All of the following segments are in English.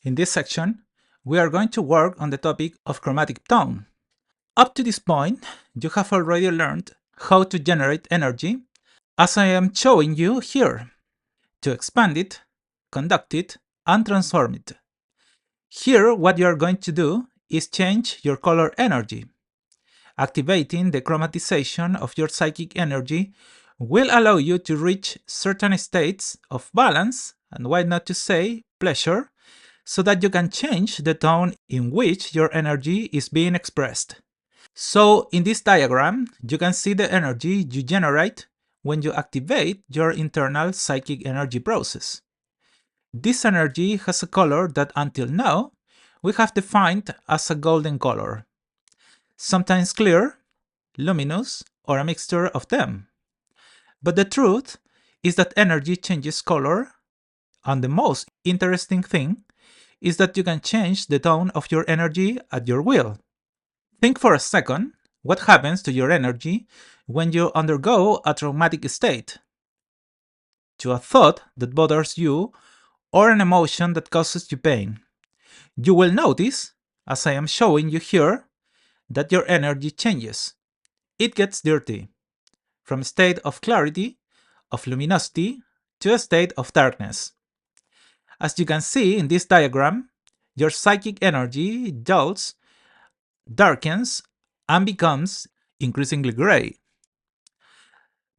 In this section, we are going to work on the topic of chromatic tone. Up to this point, you have already learned how to generate energy, as I am showing you here, to expand it, conduct it, and transform it. Here, what you are going to do is change your color energy. Activating the chromatization of your psychic energy will allow you to reach certain states of balance, and why not to say pleasure, so that you can change the tone in which your energy is being expressed. So in this diagram, you can see the energy you generate when you activate your internal psychic energy process. This energy has a color that until now we have defined as a golden color, sometimes clear, luminous, or a mixture of them. But the truth is that energy changes color, and the most interesting thing is that you can change the tone of your energy at your will. Think for a second what happens to your energy when you undergo a traumatic state, to a thought that bothers you, or an emotion that causes you pain. You will notice, as I am showing you here, that your energy changes. It gets dirty, from a state of clarity, of luminosity, to a state of darkness. As you can see in this diagram, your psychic energy dulls, darkens, and becomes increasingly gray.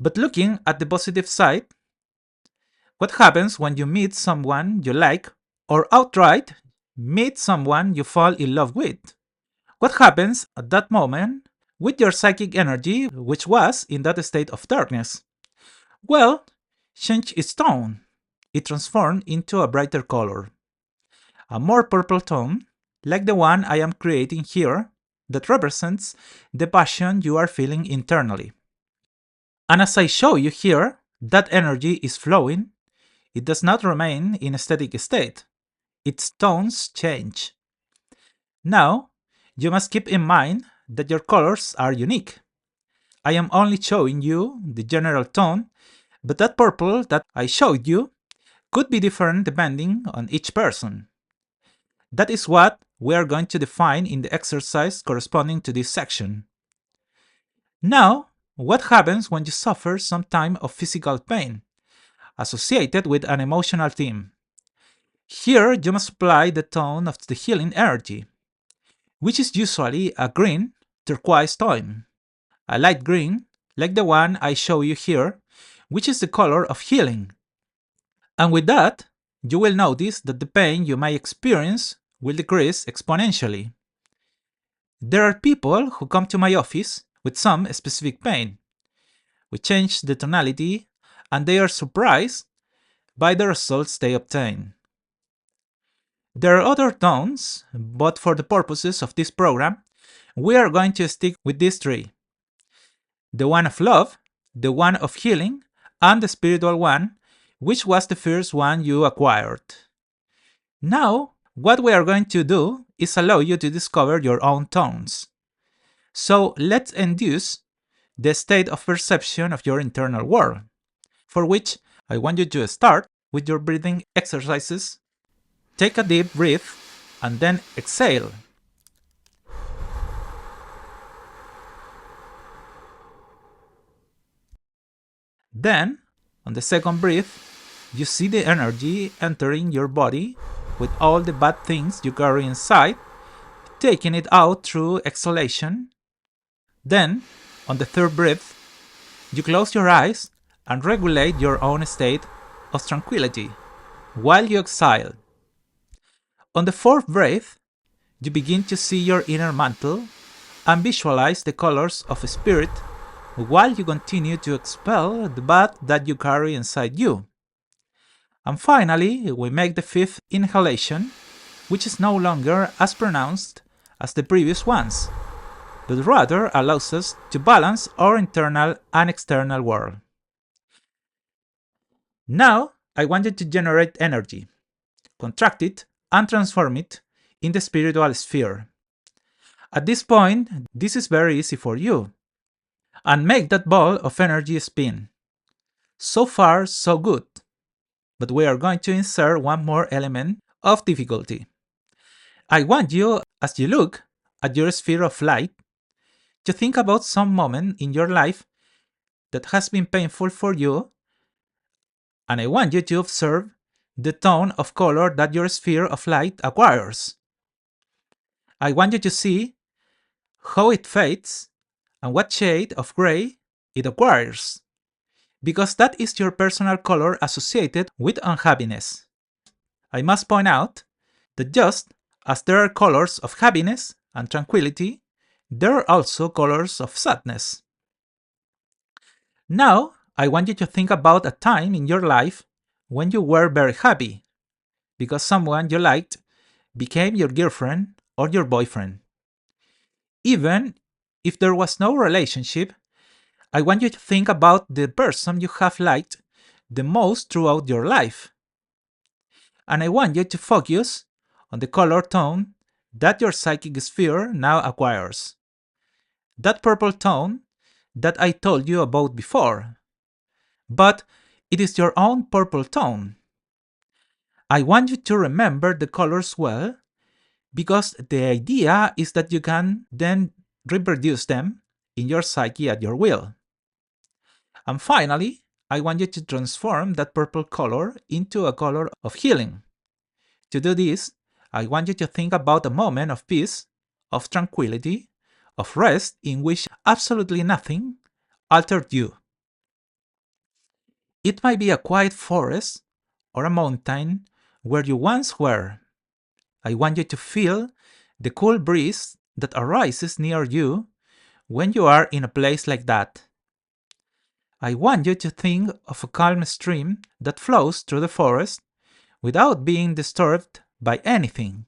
But looking at the positive side, what happens when you meet someone you like, or outright meet someone you fall in love with? What happens at that moment with your psychic energy, which was in that state of darkness? Well, change its tone. It transformed into a brighter color, a more purple tone, like the one I am creating here, that represents the passion you are feeling internally. And as I show you here, that energy is flowing. It does not remain in a static state. Its tones change. Now, you must keep in mind that your colors are unique. I am only showing you the general tone, but that purple that I showed you could be different depending on each person. That is what we are going to define in the exercise corresponding to this section. Now, what happens when you suffer some time of physical pain associated with an emotional theme? Here, you must apply the tone of the healing energy, which is usually a green, turquoise tone, a light green, like the one I show you here, which is the color of healing. And with that, you will notice that the pain you may experience will decrease exponentially. There are people who come to my office with some specific pain. We change the tonality, and they are surprised by the results they obtain. There are other tones, but for the purposes of this program, we are going to stick with these three: the one of love, the one of healing, and the spiritual one, which was the first one you acquired. Now, what we are going to do is allow you to discover your own tones. So let's induce the state of perception of your internal world, for which I want you to start with your breathing exercises. Take a deep breath and then exhale. Then, on the second breath, you see the energy entering your body with all the bad things you carry inside, taking it out through exhalation. Then, on the third breath, you close your eyes and regulate your own state of tranquility while you exhale. On the fourth breath, you begin to see your inner mantle and visualize the colors of spirit while you continue to expel the bad that you carry inside you. And finally, we make the fifth inhalation, which is no longer as pronounced as the previous ones, but rather allows us to balance our internal and external world. Now, I want you to generate energy, contract it, and transform it in the spiritual sphere. At this point, this is very easy for you. And make that ball of energy spin. So far, so good. But we are going to insert one more element of difficulty. I want you, as you look at your sphere of light, to think about some moment in your life that has been painful for you, and I want you to observe the tone of color that your sphere of light acquires. I want you to see how it fades and what shade of gray it acquires, because that is your personal color associated with unhappiness. I must point out that just as there are colors of happiness and tranquility, there are also colors of sadness. Now, I want you to think about a time in your life when you were very happy because someone you liked became your girlfriend or your boyfriend. Even if there was no relationship, I want you to think about the person you have liked the most throughout your life. And I want you to focus on the color tone that your psychic sphere now acquires. That purple tone that I told you about before. But it is your own purple tone. I want you to remember the colors well because the idea is that you can then reproduce them in your psyche at your will. And finally, I want you to transform that purple color into a color of healing. To do this, I want you to think about a moment of peace, of tranquility, of rest in which absolutely nothing altered you. It might be a quiet forest or a mountain where you once were. I want you to feel the cool breeze that arises near you when you are in a place like that. I want you to think of a calm stream that flows through the forest without being disturbed by anything.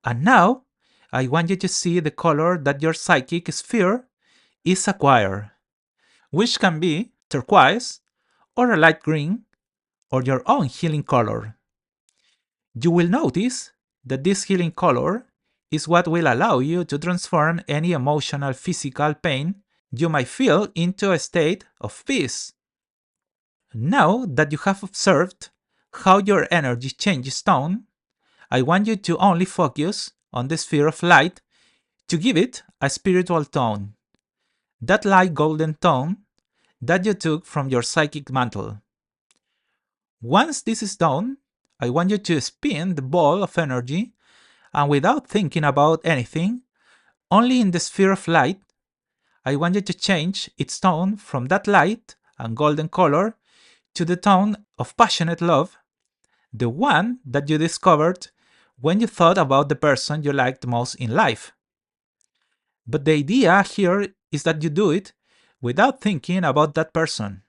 And now, I want you to see the color that your psychic sphere is acquired, which can be turquoise, or a light green, or your own healing color. You will notice that this healing color is what will allow you to transform any emotional physical pain you might feel into a state of peace. Now that you have observed how your energy changes tone, I want you to only focus on the sphere of light to give it a spiritual tone, that light golden tone that you took from your psychic mantle. Once this is done, I want you to spin the ball of energy and without thinking about anything, only in the sphere of light, I want you to change its tone from that light and golden color to the tone of passionate love, the one that you discovered when you thought about the person you liked most in life. But the idea here is that you do it without thinking about that person.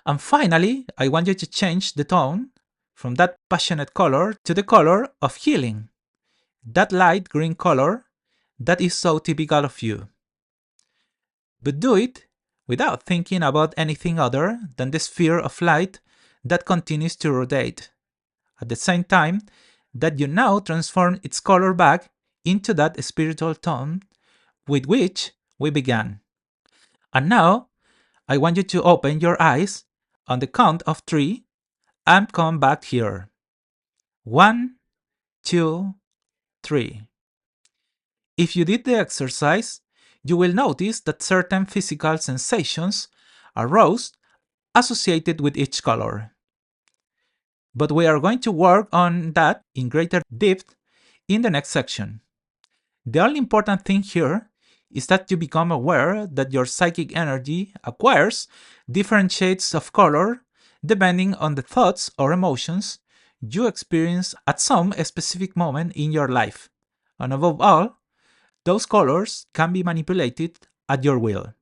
And finally, I want you to change the tone from that passionate color to the color of healing, that light green color that is so typical of you. But do it without thinking about anything other than the sphere of light that continues to rotate, at the same time that you now transform its color back into that spiritual tone with which we began. And now, I want you to open your eyes on the count of 3 and come back here. 1, 2, 3. If you did the exercise, you will notice that certain physical sensations arose associated with each color. But we are going to work on that in greater depth in the next section. The only important thing here is that you become aware that your psychic energy acquires different shades of color depending on the thoughts or emotions you experience at some specific moment in your life. And above all, those colors can be manipulated at your will.